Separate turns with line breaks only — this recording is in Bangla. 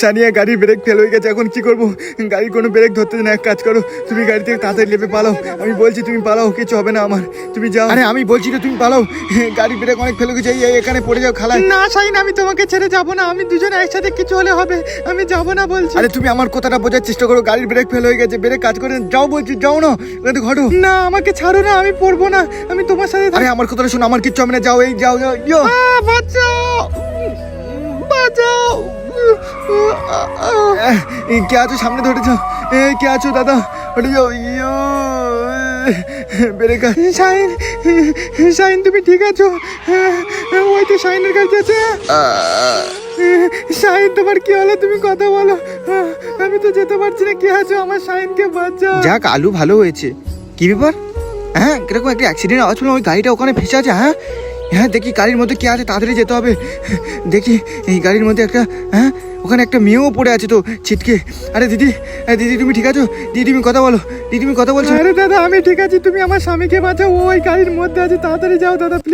সানিয়া গাড়ির ব্রেক ফেল হয়ে গেছে, এখন কি করবো? গাড়ির কোনো ব্রেক ধরতে না, এক কাজ করো, তুমি গাড়ি থেকে তাড়াতাড়ি লেপে পালাও। আমি বলছি তুমি পালাও, কিছু হবে না আমার, তুমি যাও। আরে আমি বলছি তো তুমি পালাও, গাড়ির ব্রেক অনেক ফেলে গেছে, এখানে পড়ে যাও খালায়।
না শাহিন, আমি তোমাকে ছেড়ে যাবো না, আমি দুজনে একসাথে কিছু হলে হবে, আমি যাবো না বলছি।
আরে তুমি আমার কথাটা বোঝার চেষ্টা করো, গাড়ির ব্রেক ফেল হয়ে গেছে, ব্রেক কাজ করে যাও বলছি, যাও না, ঘটো।
না আমাকে ছাড়ো না, আমি পড়বো না, আমি তোমার সাথে
আরে আমার কথাটা শোনো, আমার কিচ্ছু হবে না, যাও, এই যাও যাও ইয়ো।
বাঁচাও বাঁচাও।
কে আছো সামনে ধরেছ? কে আছো দাদা? ওটা যাও ইয়ো। ব্রেক।
শাহিন, শাহিন তুমি ঠিক আছো? ওই তো শাহিনের কাছে আছে। শাহিন তোমার কি হলো, তুমি কথা বলো, আমি তো যেতে পারছি না, কি আছো? আমার শাহিনকে বাঁচাও।
যাক আলু ভালো হয়েছে। কি ব্যাপার? হ্যাঁ কিরকম একটা অ্যাক্সিডেন্ট আওয়াজ হলো, ওই গাড়িটা ওখানে ফেসে আছে। হ্যাঁ হ্যাঁ দেখি গাড়ির মধ্যে কে আছে, তাড়াতাড়ি যেতে হবে। দেখি এই গাড়ির মধ্যে একটা, হ্যাঁ ওখানে একটা মেয়েও পড়ে আছে তো ছিটকে। আরে দিদি, দিদি তুমি ঠিক আছো? দিদি তুমি কথা বলো, দিদি তুমি কথা বলছো?
আরে দাদা আমি ঠিক আছি, তুমি আমার স্বামীকে বাঁচাও, ওই গাড়ির মধ্যে আছে, তাড়াতাড়ি যাও দাদা।